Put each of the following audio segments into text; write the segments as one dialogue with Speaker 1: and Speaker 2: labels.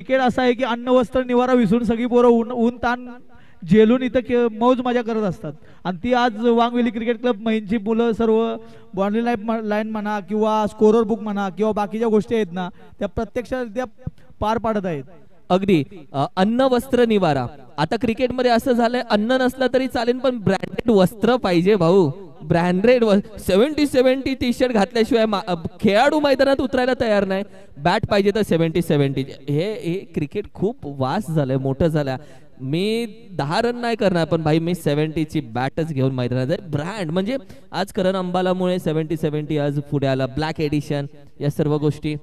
Speaker 1: Cricket असं आहे की अन्न वस्त्र निवारा विसरून सगळी पोरं ऊन ताण झेलून इथं मौज मजा करत असतात. आणि ती आज वांगवेली क्रिकेट क्लब महिंची मुलं सर्व बाउंड्री लाईन म्हणा किंवा स्कोरर बुक म्हणा किंवा बाकीच्या गोष्टी आहेत ना, त्या प्रत्यक्षात त्या पार पाडत आहेत.
Speaker 2: अगदी अन्न वस्त्र निवारा. आता क्रिकेटमध्ये असं झालंय, अन्न नसलं तरी चालेल पण ब्रँडेड वस्त्र पाहिजे भाऊ. ब्रँडेड 70 टी शर्ट घातल्याशिवाय खेळाडू मैदानात उतरायला तयार नाही. बॅट पाहिजे तर 70. हे क्रिकेट खूप वास्ट झालंय, मोठं झालं. मी 10 रन नाही करणार पण भाई मी 70ची बॅटच घेऊन मैदानात आहे. ब्रँड म्हणजे आज करण अंबालामुळे 70 आज पुढे आला. ब्लॅक एडिशन या सर्व गोष्टी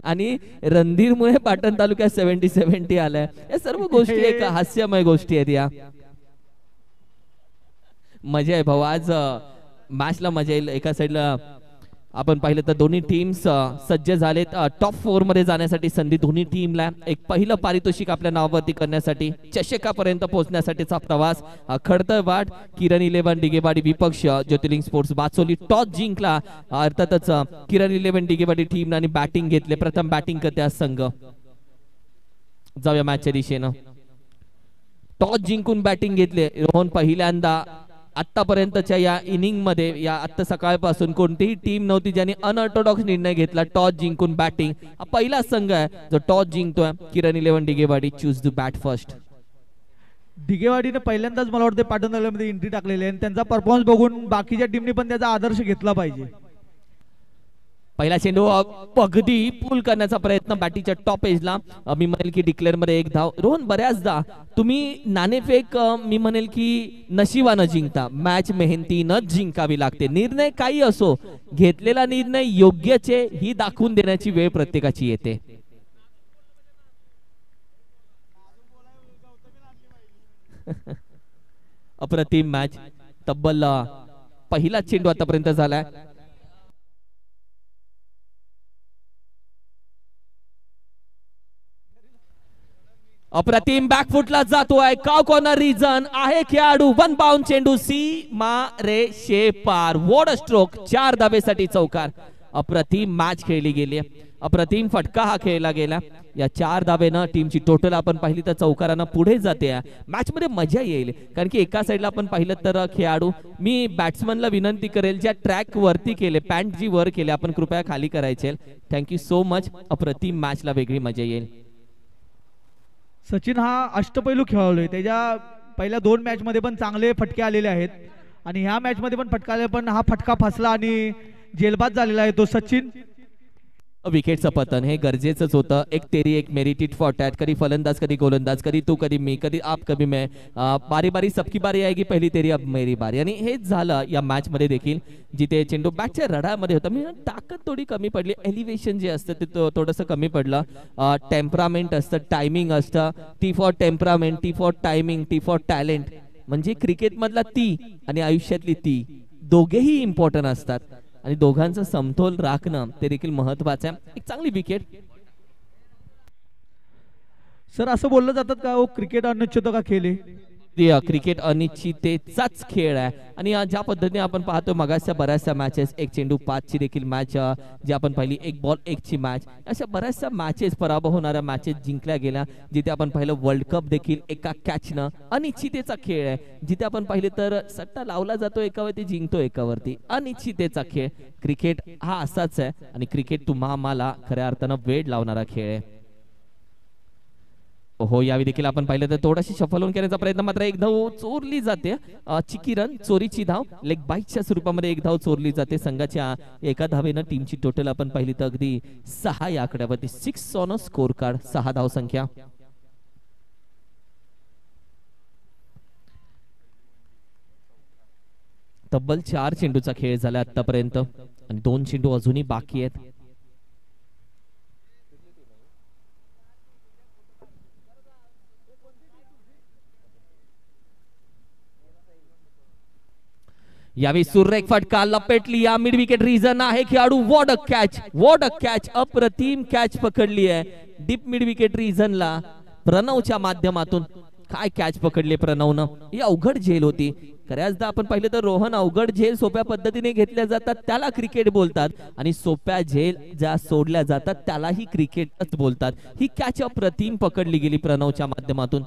Speaker 2: आणि रणधीरमुळे पाटण तालुक्यात 70 आलाय. या सर्व गोष्टी एक हास्यमय गोष्टी आहेत. या मजा आहे भाऊ. आज मॅचला मजा येईल. एका साईडला आपण पाहिलं तर दोन्ही टीम्स सज्ज झालेत टॉप 4 मध्ये जाण्यासाठी. संधी दोन्ही टीमला. एक पहिलं पारितोषिक आपल्या नावावरती करण्यासाठी, चषकापर्यंत पोहोचण्यासाठीचा प्रवास. खडतर वाट किरण 11 डिगेवाडी विपक्ष ज्योतिर्लिंग स्पोर्ट्स बाचोली टॉस जिंकला. अर्थातच किरण 11 डिगेवाडी टीम आणि बॅटिंग घेतले. प्रथम बॅटिंग करते आज संघ. जाऊया मॅचच्या दिशेनं. टॉस जिंकून बॅटिंग घेतले रोहन. पहिल्यांदा आतापर्यंतच्या या इनिंग मध्ये, या आत्ता सकाळपासून कोणतीही टीम नव्हती ज्याने अनऑर्थोडॉक्स निर्णय घेतला. टॉस जिंकून बॅटिंग. हा पहिला संघ आहे जो टॉस जिंकतोय. Kiran 11 Digewadi choose to bat first.
Speaker 1: डिगेवाडीने पहिल्यांदाच मला वाटतं पाटण तालुक्यामध्ये एंट्री टाकलेली आहे आणि त्यांचा परफॉर्मन्स बघून बाकीच्या टीमने पण त्याचा आदर्श घेतला पाहिजे.
Speaker 2: पहिला चेंडू अगदी पूल करण्याचा प्रयत्न बॅटीच्या टॉप एजला. मी म्हणेल की डिक्लेअर मध्ये 1 धाव. रोहन बऱ्याचदा तुम्ही नाणेफेक मी म्हणेल की नशिबानं जिंकता. मॅच मेहनतीनं जिंकावी लागते. निर्णय काही असो, घेतलेला निर्णय योग्यचे ही दाखवून देण्याची वेळ प्रत्येकाची येते. अप्रतिम मॅच. तब्बल पहिला चेंडू आतापर्यंत झालाय. अप्रतिम बॅकफुटला जातोय. काव कॉर्नर रिजन आहे. खेळाडू 1 बाउंड चेंडू सीमा रेषे पार. What a stroke. 4 धावेसाठी चौकार. अप्रतिम मॅच खेळली गेली. अप्रतिम फटका हा खेळला गेला. या 4 धावेनं टीमची टोटल आपण पाहिली तर चौकारानं पुढे जाते. मॅच मध्ये मजा येईल कारण की एका साईडला आपण पाहिलं तर खेळाडू, मी बॅट्समनला विनंती करेल ज्या ट्रॅक वरती केले, पॅन्ट जी वर केले, आपण कृपया खाली करायचे. Thank you so much. अप्रतिम मॅचला वेगळी मजा येईल.
Speaker 1: सचिन हा अष्टपैलू खेळाडू आहे. त्याच्या पहिल्या 2 मॅच मध्ये पण चांगले फटके आलेले आहेत आणि ह्या मॅच मध्ये पण फटका आले, पण हा फटका फसला आणि जेलबाद झालेला आहे तो सचिन.
Speaker 2: विकेटचं पतन हे गरजेचंच होतं. एक तेरी एक मेरी, टिट फॉर टॅट. कधी फलंदाज कधी गोलंदाज, कधी तू कधी मी, कधी आप कभी मैं. बारी बारी सबकी बारी आएगी, पहिली तेरी अब मेरी बारी. आणि हेच झालं या मॅच मध्ये देखील, जिथे चेंडू बॅटच्या रडामध्ये होता. मी ताकद थोडी कमी पडली. एलिव्हेशन जे असतं ते थोडंसं कमी पडलं. टेम्परामेंट असतं, टायमिंग असतं. T for temperament, T for timing, T for talent. म्हणजे क्रिकेटमधला ती आणि आयुष्यातली ती दोघेही इम्पॉर्टंट असतात आणि दोघांचा समतोल राखणं ते देखील महत्वाचं आहे. एक चांगली विकेट.
Speaker 1: सर असं बोललं जातात का क्रिकेट अनिश्चित का खेळ आहे?
Speaker 2: क्रिकेट अनिश्चिततेचाच खेळ आहे आणि ज्या पद्धतीने आपण पाहतो मगाच्या बऱ्याचशा मॅचेस, 1 चेंडू 5 ची देखील मॅच जी आपण पाहिली, 1 बॉल 1 ची मॅच, अशा बऱ्याचशा मॅचेस, पराभव होणाऱ्या मॅचेस जिंकल्या गेल्या. जिथे आपण पाहिलं वर्ल्ड कप देखील एका कॅचनं. अनिश्चिततेचा खेळ आहे. जिथे आपण पाहिले तर सट्टा लावला जातो एकावरती, जिंकतो एकावरती. अनिश्चिततेचा खेळ. क्रिकेट हा असाच आहे आणि क्रिकेट तुम्हाला खऱ्या अर्थानं वेळ लावणारा खेळ आहे. हो, यावेळी देखील आपण पाहिलं तर थोडाशी शफल होऊन करण्याचा प्रयत्न, मात्र 1 धाव चोरली जाते. चिकी रन, चोरीची धाव, लेग बाईटच्या स्वरूपामध्ये 1 धाव चोरली जाते. संघाच्या एका धावेनं टीमची टोटल आपण पाहिली तर अगदी 6 या आकड्यावरती, 6 ऑन अ स्कोर कार्ड, 6 धाव संख्या. तब्बल 4 चेंडूचा खेळ झाला आतापर्यंत आणि 2 चेंडू अजूनही बाकी आहेत. यावेळी सुरेख फटका लपेटली. या मिड विकेट रिझन आहे. खेळाडू what a catch, what a catch. अप्रतिम कॅच पकडली आहे डीप मिड विकेट रिझनला प्रणवच्या माध्यमातून. काय कॅच पकडले प्रणवनं. ही अवघड झेल होती. बऱ्याचदा आपण पाहिलं तर रोहन अवघड झेल सोप्या पद्धतीने घेतल्या जातात त्याला क्रिकेट बोलतात आणि सोप्या झेल ज्या सोडल्या जातात त्यालाही क्रिकेटच बोलतात. ही कॅच अप्रतिम पकडली गेली प्रणवच्या माध्यमातून.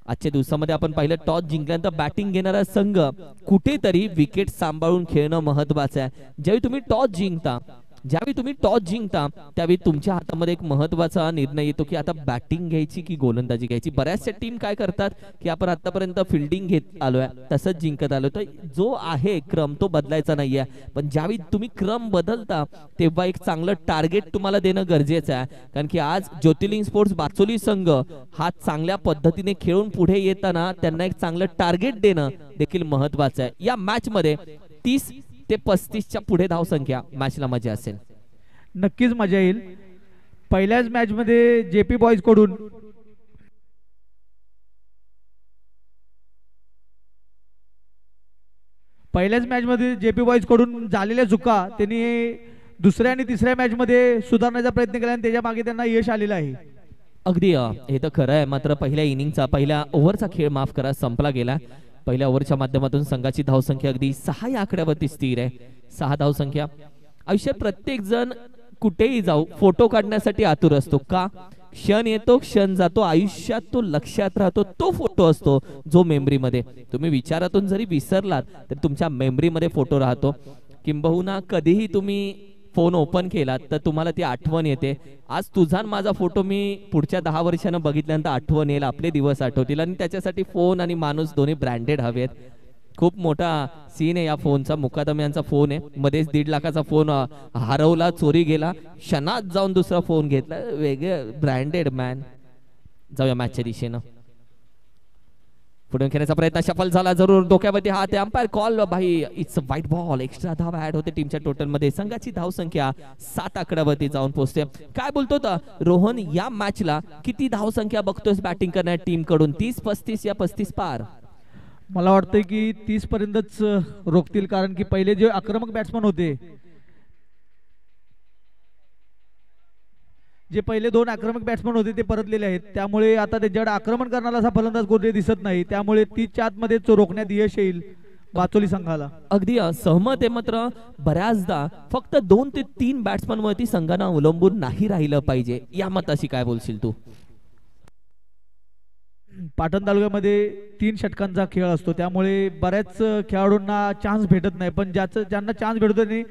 Speaker 2: आजच्या दिवसामध्ये आपण पाहिलं टॉस जिंकल्यानंतर बॅटिंग घेणारा संघ कुठेतरी विकेट सांभाळून खेळणं महत्वाचं आहे. ज्यावेळी तुम्ही टॉस जिंकता त्यावेळी तुमच्या हातामध्ये एक महत्वाचा निर्णय येतो की आता बॅटिंग घ्यायची की गोलंदाजी घ्यायची. बऱ्याचशा टीम काय करतात की आपण आतापर्यंत फिल्डिंग घेत आलोय तसंच जिंकत आलो तर जो आहे क्रम तो बदलायचा नाहीये. पण ज्यावेळी तुम्ही क्रम बदलता तेव्हा एक चांगलं टार्गेट तुम्हाला देणं गरजेचं आहे. कारण की आज ज्योतिर्लिंग स्पोर्ट्स बाचोली संघ हा चांगल्या पद्धतीने खेळून पुढे येताना त्यांना एक चांगलं टार्गेट देणं देखील महत्वाचं आहे. या मॅच मध्ये 30 ते 35च्या पुढे धावसंख्या मॅचला मजा असेल.
Speaker 1: नक्कीच मजा येईल. पहिल्याच मॅच मध्ये जेपी बॉयज कडून झालेल्या चुका त्यांनी दुसऱ्या आणि तिसऱ्या मॅच मध्ये सुधारण्याचा प्रयत्न केला आणि त्याच्या मागे त्यांना यश आलेलं आहे.
Speaker 2: अगदी हे तर खरं आहे. मात्र पहिल्या ओव्हरचा खेळ माफ करा संपला गेला. पहिल्या ओव्हरच्या माध्यमातून संघाची धावसंख्या अगदी 6 या आकड्यावरती स्थिर आहे. 6 धावसंख्या. आयुष्यात प्रत्येक जण कुठेही जाऊ फोटो काढण्यासाठी आतुर असतो. का? क्षण येतो क्षण जातो आयुष्यात तो लक्षात राहतो तो फोटो असतो जो मेमरीमध्ये तुम्ही विचारातून जरी विसरलात तर तुमच्या मेमरीमध्ये फोटो राहतो. किंबहुना कधीही तुम्ही फोन ओपन केला तर तुम्हाला ती आठवण येते. आज तुझा माझा फोटो मी पुढच्या 10 वर्षांना बघितल्यानंतर आठवण येईल आपले दिवस आठवतील आणि त्याच्यासाठी फोन आणि माणूस दोन्ही ब्रँडेड हवेत. खूप मोठा सीन आहे या फोनचा. मुकादम यांचा फोन आहे मध्येच 1.5 लाखाचा फोन हरवला चोरी गेला क्षणात जाऊन दुसरा फोन घेतला. वेगळे ब्रँडेड मॅन. जाऊया मॅचच्या दिशेनं. पुढे खेळण्याचा प्रयत्न सफल झाला जरूर. डोक्यावरती हात अंपायर कॉल भाई इट्स व्हाईट बॉल. एक्स्ट्रा धाव ऍड होते टीमच्या टोटल मध्ये. संघाची धावसंख्या 7 आकड्यावरती जाऊन पोहोचते. काय बोलतो रोहन या मॅचला किती धावसंख्या बघतोस बॅटिंग करणाऱ्या टीम कडून? 30-35 या 35 पार?
Speaker 1: मला वाटतं की 30 पर्यंतच रोखतील. कारण की पहिले जे आक्रमक बॅट्समन होते जे पहिले 2 आक्रमक बॅट्समन होते ते परतलेले आहेत. त्यामुळे आता त्यांच्याकडे आक्रमण करणारा असा फलंदाज कोणी दिसत नाही. त्यामुळे 30च्या आतमध्ये रोखण्यात यश येईल बाचोली संघाला.
Speaker 2: अगदी सहमत आहे. मात्र बऱ्याचदा फक्त 2 ते 3 बॅट्समन वरती संघांना अवलंबून नाही राहिलं पाहिजे. या मताशी काय बोलशील तू?
Speaker 1: पाटण तालुक्यामध्ये 3 षटकांचा खेळ असतो त्यामुळे बऱ्याच खेळाडूंना चान्स भेटत नाही. पण ज्यांना चान्स भेटतो नाही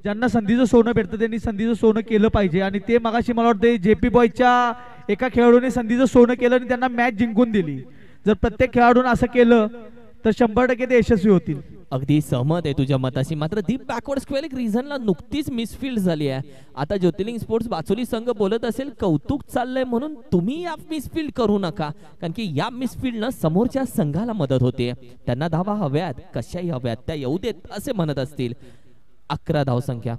Speaker 1: ज्यांना संधीचं सोनं भेटतं त्यांनी संधीचं सोनं केलं पाहिजे. आणि ते मगाशी मला वाटतं जेपी बॉयच्या एका खेळाडूने संधीचं सोनं केलं आणि त्यांना मॅच जिंकून दिली. जर प्रत्येक खेळाडूने असं केलं तर 100% ते यशस्वी होतील.
Speaker 2: अगदी सहमत आहे तुझ्या मताशी. मात्र डीप बॅकवर्ड स्क्वेअर एक रिझनला नुकतीच मिसफील्ड झाली आहे. आता ज्योतिर्लिंग स्पोर्ट्स बाचोली संघ बोलत असेल कौतुक चाललंय म्हणून तुम्ही या मिसफील्ड करू नका. कारण की या मिसफील्डनं समोरच्या संघाला मदत होते. त्यांना धावा हव्यात कशाही हव्यात त्या येऊ देत असे म्हणत असतील. 11 धावसंख्या.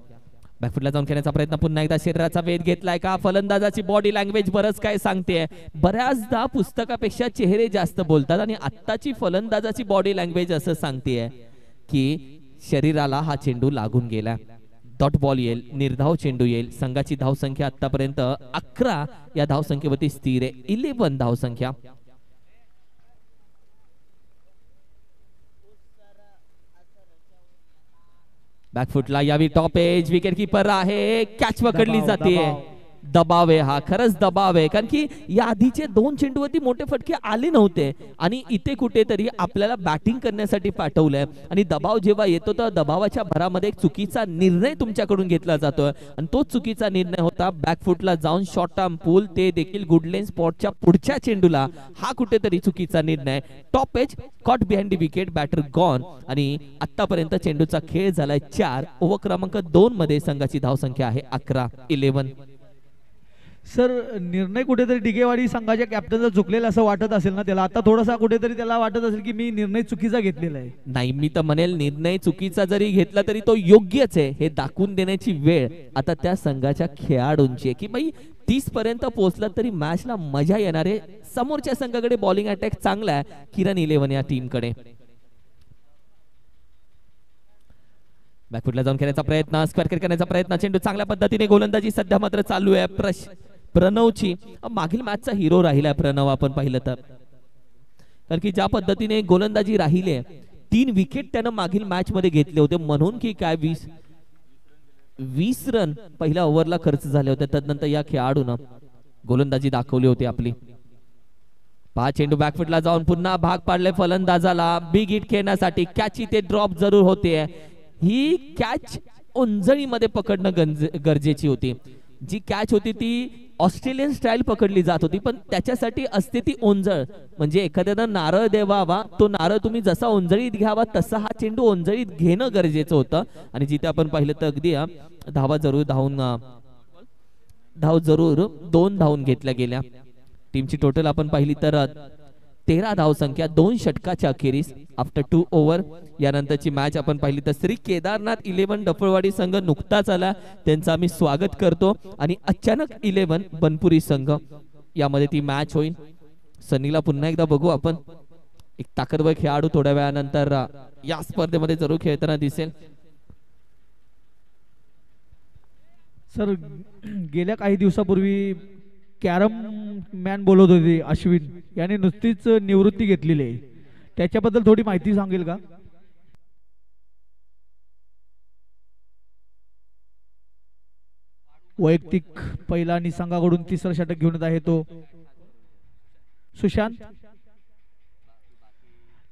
Speaker 2: बॅकफुटला जाऊन खेळण्याचा प्रयत्न पुन्हा एकदा शरीराचा वेध घेतलाय का? फलंदाजाची बॉडी लँग्वेज बरंच काय सांगते. बऱ्याचदा पुस्तकापेक्षा चेहरे जास्त बोलतात आणि आत्ताची फलंदाजाची बॉडी लँग्वेज असं सांगते की शरीराला हा चेंडू लागून गेला. डॉट बॉल येईल. निर्धाव चेंडू येईल. संघाची धावसंख्या आतापर्यंत 11 या धावसंख्येवरती स्थिर आहे. 11 धावसंख्या. बॅकफुटला यावी टॉप एज. विकेट कीपर आहे. कॅच पकडली जाते. दबाव आहे हा. खरंच दबाव आहे. कारण की या आधीचे 2 चेंडूवरती मोठे फटके आले नव्हते आणि इथे कुठेतरी आपल्याला बॅटिंग करण्यासाठी पाठवलंय आणि दबाव जेव्हा येतो तर दबावाच्या भरामध्ये एक चुकीचा निर्णय तुमच्याकडून घेतला जातोय आणि तोच चुकीचा निर्णय होता बॅकफुटला जाऊन शॉर्ट आर्म पूल. ते देखील गुडलेन स्पॉटच्या पुढच्या चेंडूला. हा कुठेतरी चुकीचा निर्णय. Top edge caught behind the wicket. Batter gone. आणि आतापर्यंत चेंडूचा खेळ झालाय 4. ओव्हर क्रमांक 2 मध्ये संघाची धावसंख्या आहे 11.
Speaker 1: सर निर्णय कुठेतरी डिगेवाडी संघाच्या कॅप्टनचा चुकलेला असं वाटत असेल ना त्याला? आता थोडासा कुठेतरी त्याला वाटत असेल की मी निर्णय चुकीचा घेतलेला आहे.
Speaker 2: नाही मी तर म्हणेल निर्णय चुकीचा जरी घेतला तरी तो योग्यच आहे हे दाखवून देण्याची वेळ आता त्या संघाच्या खेळाडूंची आहे की बाई 30 पर्यंत पोहोचला तरी मॅचला मजा येणार आहे. समोरच्या संघाकडे बॉलिंग अटॅक चांगला आहे किरण 11 या टीमकडे. बॅकफुटला जाऊन खेळण्याचा प्रयत्न. स्क्वेअर करण्याचा प्रयत्न. चेंडू चांगल्या पद्धतीने गोलंदाजी सध्या मात्र चालू आहे. प्रणवची मागील मॅचचा हिरो राहिलाय प्रणव आपण पाहिलं तर, कारण की ज्या पद्धतीने गोलंदाजी राहिली 3 विकेट त्यानं मागील मॅच मध्ये घेतले होते, म्हणून की काय 20 रन पहिल्या ओव्हरला खर्च झाले होते. त्यानंतर या खेळाडूनं गोलंदाजी दाखवली होती आपली. 5 चेंडू बॅकफुटला जाऊन पुन्हा भाग पाडले फलंदाजाला बिग हिट खेळण्यासाठी. कॅच इथे ड्रॉप जरूर होते. ही कॅच ओंजळीमध्ये पकडणं गरजेची होती. जी कॅच होती ती ऑस्ट्रेलियन स्टाईल पकडली जात होती, पण त्याच्यासाठी असते ती ओंजळ. म्हणजे एखाद्यानं नारळ द्यावा, तो नारळ तुम्ही जसा ओंजळीत घ्यावा तसा हा चेंडू ओंजळीत घेणं गरजेचं होतं. आणि जिथे आपण पाहिलं तर अगदी धाव जरूर 2 धावून घेतल्या गेल्या. टीमची टोटल आपण पाहिली तर 13 धावसंख्या 2 षटकाच्या अखेरीस आफ्टर 2 ओव्हर. यानंतरची मॅच आपण पाहिली तर श्री केदारनाथ 11 डफळवाडी संघ नुकताच आला, त्यांचं आम्ही स्वागत करतो. आणि अचानक 11 बनपुरी संघ यामध्ये ती मॅच होईल. सनीला पुन्हा एकदा बघू आपण, एक ताकदवर खेळाडू थोड्या वेळानंतर या स्पर्धेमध्ये जरूर खेळताना दिसेल.
Speaker 1: सर गेल्या काही दिवसापूर्वी कॅरम मॅन बोलत होते अश्विन याने नुसतीच निवृत्ती घेतलेली आहे, त्याच्याबद्दल थोडी माहिती सांगेल का? वैयक्तिक पहिला आणि संघाकडून 3रं षटक घेऊन येत आहे तो सुशांत.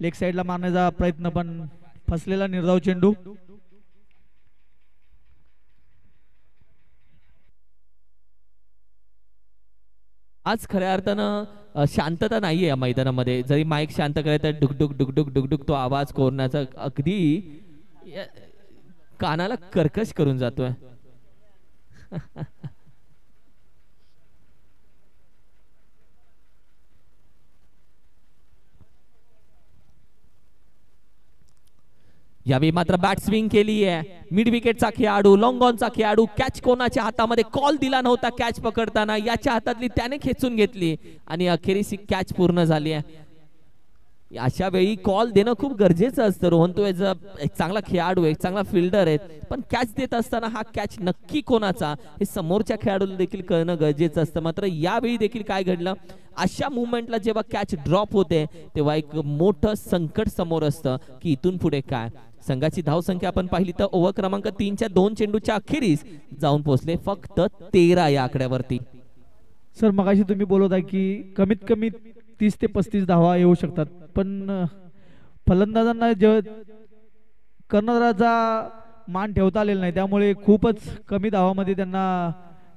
Speaker 1: लेग साइडला मारण्याचा प्रयत्न पण फसलेला निर्धाव चेंडू.
Speaker 2: आज खऱ्या अर्थानं शांतता नाहीये या मैदानामध्ये. जरी माईक शांत करायचा डुकडुक डुकडुक डुकडुक तो आवाज कोरण्याचा अगदी कानाला कर्कश करून जातोय. यावेळी मात्र बॅट स्विंग केली आहे. मिड विकेटचा खेळाडू, लॉंग ऑनचा खेळाडू. कॅच कोणाच्या हातामध्ये, कॉल दिला नव्हता कॅच पकडताना, याच्या हातातली त्याने खेचून घेतली आणि अखेरीस कॅच पूर्ण झाली आहे. अशा वेळी कॉल देणं खूप गरजेचं असतं. रोहन तो एक चांगला खेळाडू, एक चांगला फिल्डर आहे, पण कॅच देत असताना हा कॅच नक्की कोणाचा हे समोरच्या खेळाडूला देखील कळणं गरजेचं असतं. मात्र यावेळी देखील काय घडलं, अशा मुवमेंटला जेव्हा कॅच ड्रॉप होते तेव्हा एक मोठं संकट समोर असतं की इथून पुढे काय. संघाची धावसंख्या आपण पाहिली तर ओव्हर क्रमांक 3च्या 2 चेंडूच्या अखेरीस जाऊन पोहोचले फक्त 13 या आकड्यावरती.
Speaker 1: सर मगाशी तुम्ही बोलत आहे की कमीत कमी 30 ते 35 धावा येऊ शकतात, पण फलंदाजांना कर्णधाराचा मान ठेवता आलेला नाही, त्यामुळे खूपच कमी धावामध्ये त्यांना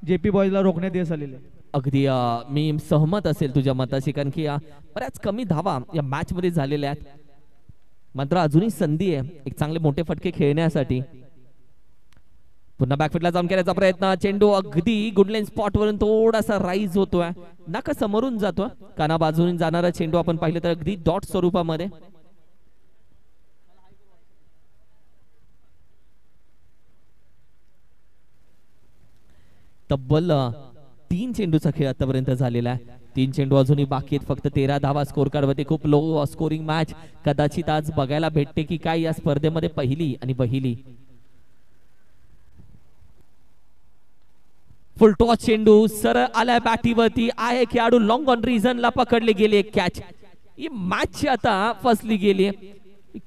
Speaker 1: जेपी बॉयजला रोखण्यात यश आलेले.
Speaker 2: अगदी मी सहमत असेल तुझ्या मताशी, कारण की बऱ्याच कमी धावा या मॅच मध्ये झालेल्या आहेत. मात्र अजूनही संधी आहे एक चांगले मोठे फटके खेळण्यासाठी. पुन्हा बॅकफुटला जाऊन करायचा प्रयत्न. चेंडू अगदी गुडलाईन स्पॉट वरून थोडासा राईज होतोय, नाका समोरून जातोय. काना बाजूने जाणारा चेंडू आपण पाहिलं तर अगदी डॉट स्वरूपामध्ये. तब्बल 3 चेंडूचा खेळ आतापर्यंत झालेला आहे. 3 चेंडू अजूनही बाकी आहेत. फक्त 13 धावा स्कोर कार्ड वरती. खूप लो स्कोरिंग मॅच कदाचित आज बघायला भेटते की काय या स्पर्धेमध्ये पहिली आणि पहिली. फुल टॉस चेंडू सरळ आलाय बॅटीवरती. आहे खेळाडू लॉंग ऑन रिझनला पकडले गेले. कॅच ही मॅच आता फसली गेली.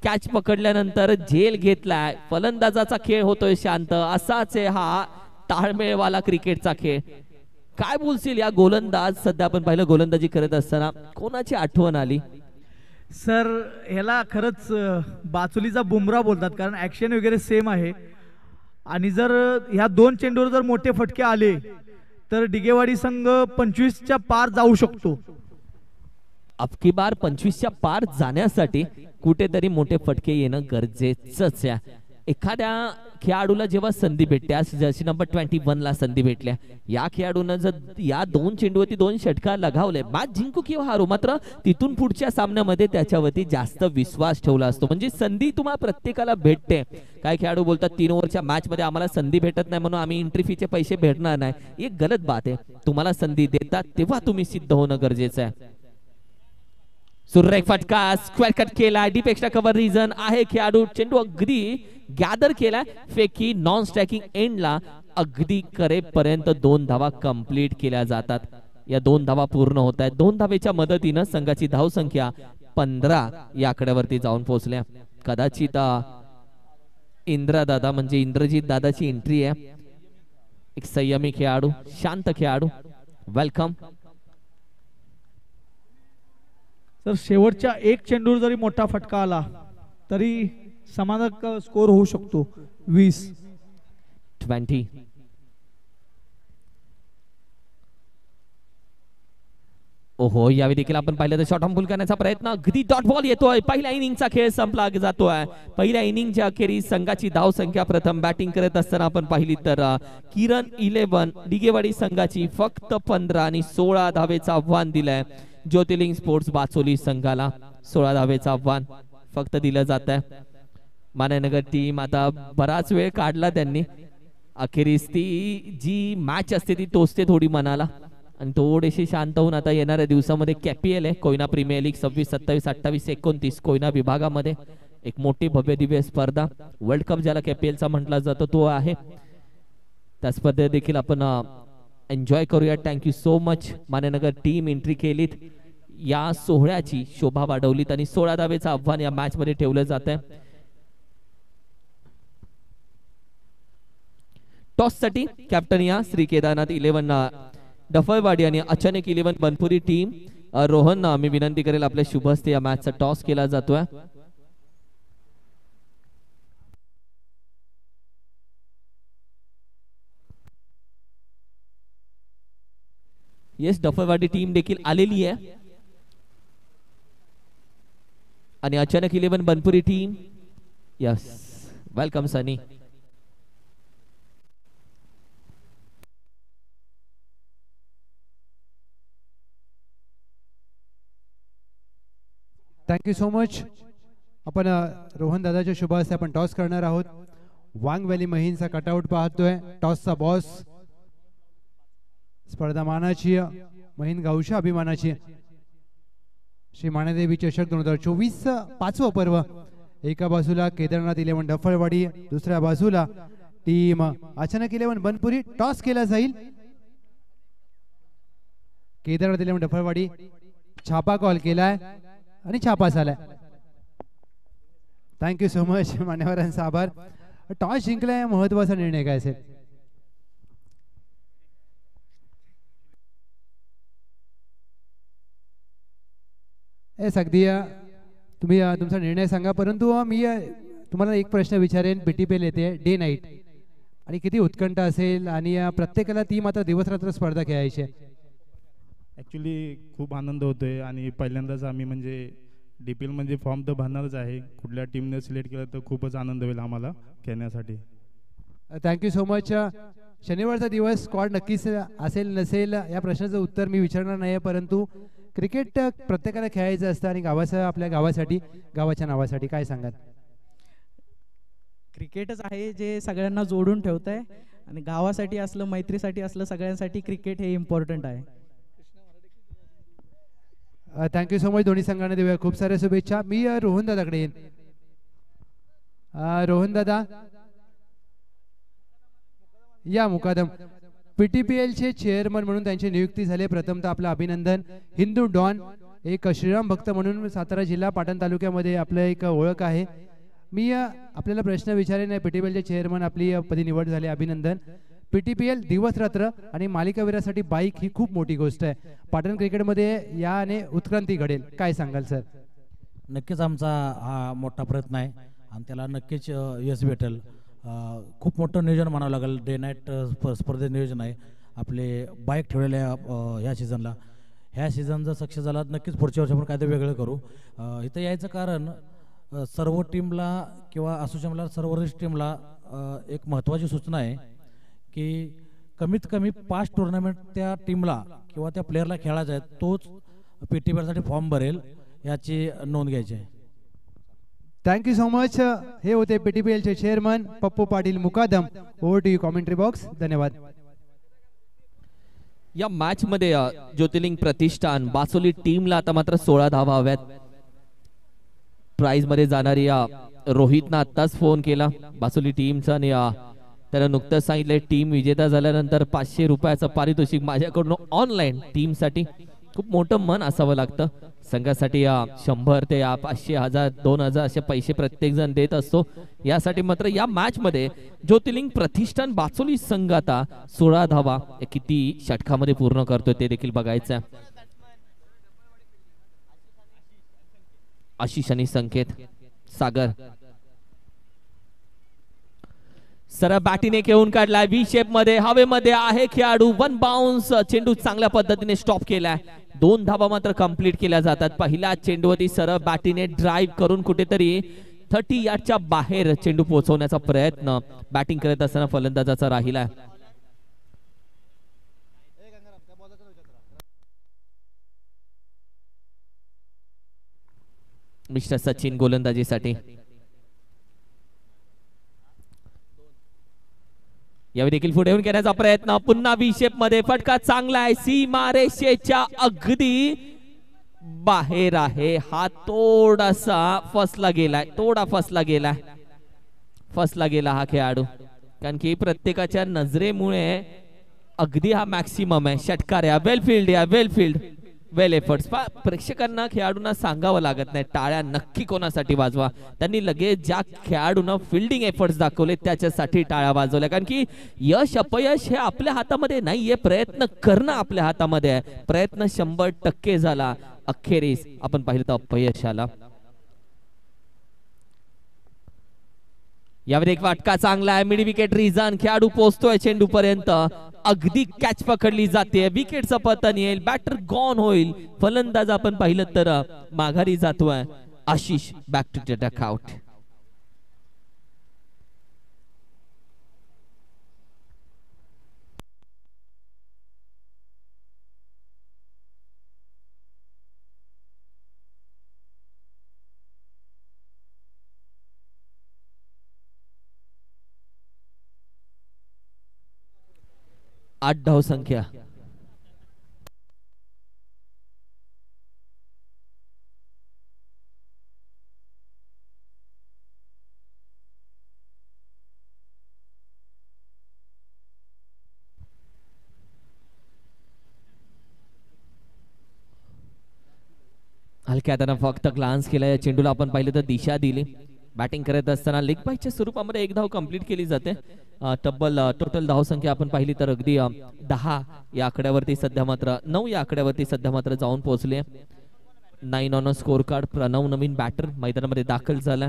Speaker 2: कॅच पकडल्यानंतर झेल घेतलाय. फलंदाजाचा खेळ होतोय शांत. असाच आहे हा ताळमेळवाला क्रिकेटचा खेळ. काय बोलशील या गोलंदाज, सध्या आपण पाहिलं गोलंदाजी करत असताना कोणाची आठवण आली?
Speaker 1: सर ह्याला खरंच बाचुलीचा बुमरा बोलतात, कारण ऍक्शन वगैरे सेम आहे. आणि जर ह्या 2 चेंडूवर जर मोठे फटके आले तर डिगेवाडी संघ 25च्या पार जाऊ शकतो.
Speaker 2: अबकी बार 25च्या पार जाण्यासाठी कुठेतरी मोठे फटके येणं गरजेचंच आहे. एखाद्या खेळाडूला जेव्हा संधी भेटते, आज जर्सी नंबर 21 ला संधी भेटल्या, या खेळाडूनं जर या 2 चेंडूवरती 2 षटकार लगावले, मॅच जिंकू किंवा हारू, मात्र तिथून पुढच्या सामन्यामध्ये त्याच्यावरती जास्त विश्वास ठेवला असतो. म्हणजे संधी तुम्हाला प्रत्येकाला भेटते. काय खेळाडू बोलतात 3 ओव्हरच्या मॅच मध्ये आम्हाला संधी भेटत नाही म्हणून आम्ही एंट्री फीचे पैसे भेटणार नाही. एक गलत बात आहे. तुम्हाला संधी देतात तेव्हा तुम्ही सिद्ध होणं गरजेचं आहे. सुरेख फटका स्क्वेअर कट केला. डीप एक्स्ट्रा कव्हर रिझन आहे खेळाडू. चेंडू अगदी गॅदर केला. फेकी नॉन स्ट्रायकिंग एंडला अगदी करेपर्यंत 2 धावा कंप्लीट केल्या जातात. या 2 धावा पूर्ण होत आहेत. 2 धावेच्या मदतीनं संघाची धावसंख्या 15 या आकड्यावरती जाऊन पोहोचल्या. कदाचित इंद्रदादा म्हणजे इंद्रजीत दादाची एंट्री आहे. एक संयमी खेळाडू, शांत खेळाडू. वेलकम.
Speaker 1: तर शेवटच्या एक चेंडूवर जरी मोठा फटका आला तरी समाधानक स्कोर होऊ शकतो.
Speaker 2: 20. ओहो, यावेळी देखील आपण पाहिलं तर शॉर्ट फुल करण्याचा प्रयत्न. अगदी डॉट बॉल येतोय. पहिल्या इनिंगचा खेळ संपला जातोय. पहिल्या इनिंगच्या अखेरीस संघाची धाव संख्या प्रथम बॅटिंग करत असताना आपण पाहिली तर किरण 11 डिगेवाडी संघाची फक्त 15 आणि 16 धावेचं आव्हान दिलंय. ज्योतिर्लिंग स्पोर्ट्स बाचोली संघाला 16 धावेचं आव्हान फक्त दिलं जात आहे. मानेनगर टीम आता बराच वेळ काढला त्यांनी. अखेरीस ती जी मॅच असते ती टोचते थोडी मनाला आणि थोडेसे शांत होऊन आता येणाऱ्या दिवसामध्ये कॅपीएल आहे, कोयना प्रीमियर लीग 26, 27, 28, 29 कोयना विभागामध्ये एक मोठी भव्य दिव्य स्पर्धा. वर्ल्ड कप ज्याला कॅपीएलचा म्हटला जातो तो आहे. त्या स्पर्धेत देखील आपण एन्जॉय करूया. Thank you so much. Manenagar team entry केलीत, या सोहळ्याची शोभा वाढवलीत आणि 16 धावेचं आव्हान या मॅच मध्ये ठेवलं जात आहे. टॉस साठी कॅप्टन या श्री केदारनाथ 11 डफळवाडी आणि अचानक 11 बनपुरी टीम. रोहन मी विनंती करेल आपल्या शुभ हस्ते या मॅचचा टॉस केला जातोय. येस, डफळवाडी टीम देखील आलेली आहे आणि अचानक 11 Banpuri team. Yes, welcome Sunny.
Speaker 3: Thank you so much. आपण रोहन दादाच्या शुभ हस्ते आपण टॉस करणार आहोत. वांग व्हॅली महिनचा कटआउट पाहतोय. टॉसचा बॉस स्पर्धा मानाची महिन गावच्या अभिमानाची श्री मानादेवी चषक 2024 पाचवं पर्व. एका बाजूला केदारनाथ 11 डफळवाडी, दुसऱ्या बाजूला टीम अचानक 11 बनपुरी. टॉस केला जाईल. केदारनाथ 11 डफळवाडी छापा कॉल केलाय आणि छापा झालाय. थँक्यू सो मच मान्यवरांचा आभार. टॉस जिंकलाय, महत्वाचा निर्णय काय असेल? अगदी तुम्ही तुमचा निर्णय सांगा, परंतु मी तुम्हाला एक प्रश्न विचारेन. बीटीपीएल येते डे नाईट आणि किती उत्कंठ असेल आणि प्रत्येकाला टीम आता दिवस रात्र स्पर्धा खेळायची आहे.
Speaker 4: ॲक्च्युली खूप आनंद होतोय आणि पहिल्यांदाच आम्ही म्हणजे DPL म्हणजे फॉर्म तर भरणारच आहे. कुठल्या टीमने सिलेक्ट केलं तर खूपच आनंद होईल आम्हाला खेळण्यासाठी.
Speaker 3: Thank you so much. शनिवारचा दिवस स्क्वॉड नक्कीच असेल नसेल या प्रश्नाचं उत्तर मी विचारणार नाही, परंतु क्रिकेट प्रत्येकाला खेळायचं असतं आणि गावाचं आपल्या गावासाठी गावाच्या नावासाठी काय सांगाल?
Speaker 5: क्रिकेटच आहे जे सगळ्यांना जोडून ठेवत आहे आणि गावासाठी असलं मैत्रीसाठी असलं सगळ्यांसाठी क्रिकेट हे इम्पॉर्टंट आहे.
Speaker 3: Thank you so much. दोन्ही संघांना देऊया खूप साऱ्या शुभेच्छा. मी रोहन दादाकडे येईन. रोहन दादा या मुकादम PTPL चे चेअरमन म्हणून त्यांची नियुक्ती झाली. प्रथमतः आपलं अभिनंदन. हिंदू डॉन एक श्रीराम भक्त म्हणून सातारा जिल्हा पाटण तालुक्यामध्ये आपलं एक ओळख आहे. मी आपल्याला प्रश्न विचारेन. PTPL चे चेअरमन आपली पदी निवड झाली, अभिनंदन. PTPL दिवस रात्र आणि मालिकावीरासाठी बाईक ही खूप मोठी गोष्ट आहे. पाटण क्रिकेटमध्ये याने उत्क्रांती घडेल, काय सांगाल सर?
Speaker 6: नक्कीच आमचा हा मोठा प्रयत्न आहे आणि त्याला नक्कीच यश भेटेल. खूप मोठं नियोजन म्हणावं लागेल. डे नाईट स्पर्धेत नियोजन आहे आपले बाईक ठेवलेल्या ह्या सीझनला. ह्या सीझन जर सक्सेस झाला नक्कीच पुढच्या वर्षी आपण काहीतरी वेगळं करू. इथं यायचं कारण सर्व टीमला किंवा असोसिएशनला सर्व टीमला एक महत्त्वाची सूचना आहे की कमीत कमी 5 टुर्नामेंट त्या टीमला किंवा त्या प्लेयरला खेळायचा आहे, तोच PTPL साठी फॉर्म भरेल याची नोंद घ्यायची आहे.
Speaker 3: Thank you so much. हे होते PTPL चे chairman Pappu Patil Mukadam. Over to you commentary box. धन्यवाद.
Speaker 2: या मॅच मध्ये ज्योतिर्लिंग प्रतिष्ठान बासोली टीमला आता मात्र 16 धावा हव्यात. प्राइज मध्ये जाणारी रोहितनं आत्ताच फोन केला बासोली टीमचा आणि त्याला नुकतंच सांगितलंय टीम विजेता झाल्यानंतर 500 रुपयाचं पारितोषिक माझ्याकडून ऑनलाईन टीमसाठी. खूप मोठं मन असावं लागतं. संघासाठी 100 ते 500, 1000, 2000 असे पैसे प्रत्येक जण देत असतो. यासाठी मात्र या मॅच मध्ये ज्योतिर्लिंग प्रतिष्ठान बाचोली संघ आता 16 धावा किती षटकामध्ये पूर्ण करतोय ते देखील बघायचं आहे. आशिष आणि संकेत सागर सरळ बॅटीने घेऊन काढलाय व्ही शेप मध्ये. हवेमध्ये आहे खेळाडू. 1 बाउन्स. चेंडू चांगल्या पद्धतीने स्टॉप केलाय. 2 धावा मात्र कंप्लीट केल्या जातात. पहिल्या चेंडूवरती सरळ बॅटीने ड्राईव्ह करून कुठेतरी 30 यार्डच्या बाहेर चेंडू पोहोचवण्याचा प्रयत्न बॅटिंग करत असताना फलंदाजाचा राहिलाय. मिस्टर सचिन गोलंदाजीसाठी. यावेळी देखील पुढे येऊन घेण्याचा प्रयत्न. पुन्हा व्ही शेप मध्ये. फटका चांगला आहे. सीमारेषेच्या अगदी बाहेर आहे. हा थोडासा फसला गेलाय. फसला गेला हा खेळाडू. कारण की प्रत्येकाच्या नजरेमुळे अगदी हा मॅक्सिमम आहे. षटकार आहे. वेल फील्ड वेल एफर्ट्स. प्रेक्षकांना खेळाडूंना सांगावं लागत नाही टाळ्या नक्की कोणासाठी वाजवा. त्यांनी लगेच ज्या खेळाडूंना फिल्डिंग एफर्ट्स दाखवले त्याच्यासाठी टाळ्या वाजवल्या. कारण की यश अपयश हे आपल्या हातामध्ये नाहीये. प्रयत्न करणं आपल्या हातामध्ये आहे. प्रयत्न 100% झाला. अखेरीस आपण पाहिलं तर अपयश आला. यावर एक फटका चांगला आहे. Mid wicket reason. खेळाडू पोहोचतोय चेंडू पर्यंत. अगदी कॅच पकडली जाते. विकेटचं पतन येईल. बॅटर गॉन होईल. फलंदाज आपण पाहिलं तर माघारी जातोय. Ashish back to duck out. आठ धाव संख्या. हलक्या हाताने फक्त ग्लान्स केला. या चेंडूला आपण पाहिलं तर दिशा दिली. बॅटिंग करत असताना लेग बायच्या स्वरूपामध्ये 1 धाव कंप्लीट केली जाते. तब्बल टोटल धाव संख्या आपण पाहिली तर अगदी 10 या आकड्यावरती सध्या मात्र 9 या आकड्यावरती सध्या मात्र जाऊन पोहोचले. 9 ऑन स्कोर कार्ड. प्रणव नवीन बॅटर मैदानामध्ये दाखल झाला.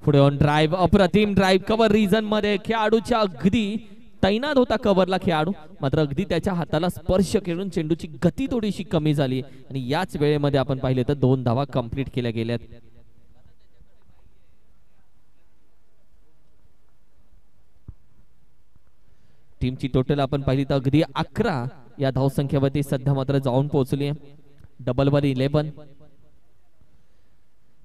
Speaker 2: पुढे ऑन ड्राईव्ह. अप्रतिम ड्राईव्ह. कव्हर रिजन मध्ये खेळाडूच्या अगदी तैनात होता कव्हरला खेळाडू. मात्र अगदी त्याच्या हाताला स्पर्श करून चेंडूची गती थोडीशी कमी झाली आणि याच वेळेमध्ये आपण पाहिले तर 2 धावा कंप्लीट केल्या गेल्यात. टीमची टोटल आपण पाहिली तर अगदी 11 या धावसंख्येवरती सध्या मात्र जाऊन पोहोचली. डबल वर 11.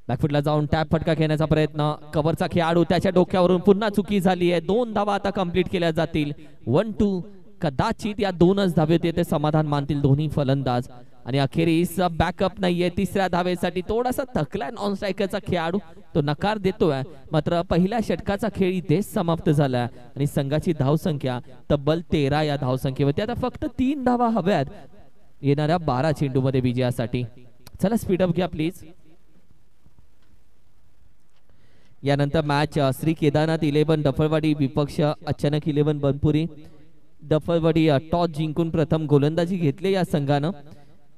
Speaker 2: बॅकफुटला जाऊन टॅप फटका खेळण्याचा प्रयत्न. कव्हरचा खेळाडू त्याच्या डोक्यावरून पुन्हा चुकी झाली आहे. 2 धावा आता कंप्लीट केल्या जातील. 1-2. कदाचित या 2च धावेत येते समाधान मानतील दोन्ही फलंदाज. आणि अखेरीस बॅकअप नाहीये. 3ऱ्या धावेसाठी थोडासा थकलाय नॉन स्ट्रायकरचा खेळाडू. तो नकार देतोय. मात्र पहिल्या षटकाचा खेळ इथेच समाप्त झाला आणि संघाची धावसंख्या तब्बल 13 या धावसंख्येवरती. आता फक्त 3 धावा हव्यात येणाऱ्या 12 चेंडूमध्ये विजयासाठी. चला स्पीडअप घ्या प्लीज. यानंतर मॅच श्री केदारनाथ 11 डफळवाडी विपक्ष अचानक 11 बनपुरी. डफळवाडी टॉस जिंकून प्रथम गोलंदाजी घेतली या संघानं.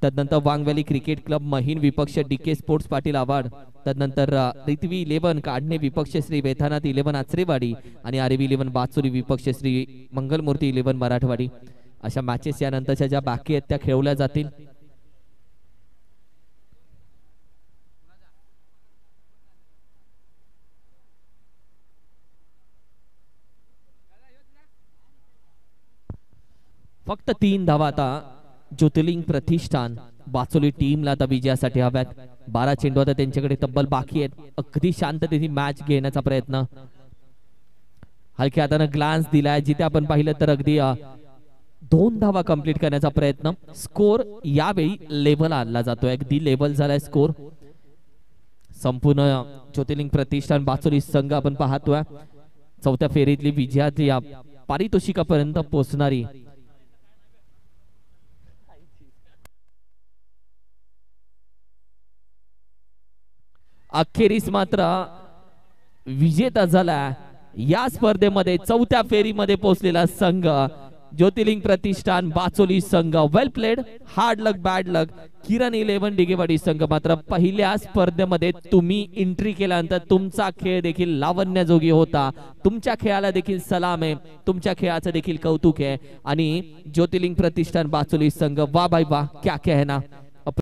Speaker 2: तदनंतर वांगवॅली क्रिकेट क्लब महिन विपक्ष डीके स्पोर्ट्स पाटील आवाड. तदनंतर रिथवी 11 काढणे विपक्ष श्री वेथानाथ 11 आचरेवाडी आणि आरवी 11 बाचुरी विपक्ष श्री मंगलमूर्ती 11 मराठवाडी. अशा मॅचेस यानंतरच्या ज्या बाकी आहेत त्या खेळवल्या जातील. फक्त 3 धावा आता ज्योतिर्लिंग प्रतिष्ठान बाचोली टीमला आता विजयासाठी हव्यात. 12 चेंडू आता त्यांच्याकडे तब्बल बाकी आहेत. अगदी शांततेने मॅच घेण्याचा प्रयत्न. हलक्या हाताने ग्लान्स दिलाय. जिथे आपण पाहिलं तर अगदी 2 धावा कंप्लीट करण्याचा प्रयत्न. स्कोर यावेळी लेव्हल आणला जातोय, अगदी लेव्हल झालाय स्कोर. संपूर्ण ज्योतिर्लिंग प्रतिष्ठान बाचोली संघ आपण पाहतोय चौथ्या फेरीतली विजयात या पारितोषिकापर्यंत पोहोचणारी. अखेरीस मात्र विजेता झाला या स्पर्धेमध्ये चौथ्या फेरीमध्ये पोहोचलेला संघ ज्योतिर्लिंग प्रतिष्ठान बाचोली संघ. वेल प्लेड, हार्ड लक बॅड लक. किरण 11 डिगेवाडी संघ मात्र पहिल्या स्पर्धेमध्ये तुम्ही एंट्री केल्यानंतर तुमचा खेळ देखील लावण्याजोगी होता. तुमच्या खेळाला देखील सलाम आहे, तुमच्या खेळाचं देखील कौतुक आहे. आणि ज्योतिर्लिंग प्रतिष्ठान बाचोली संघ, वा बाई वा, क्या कहना.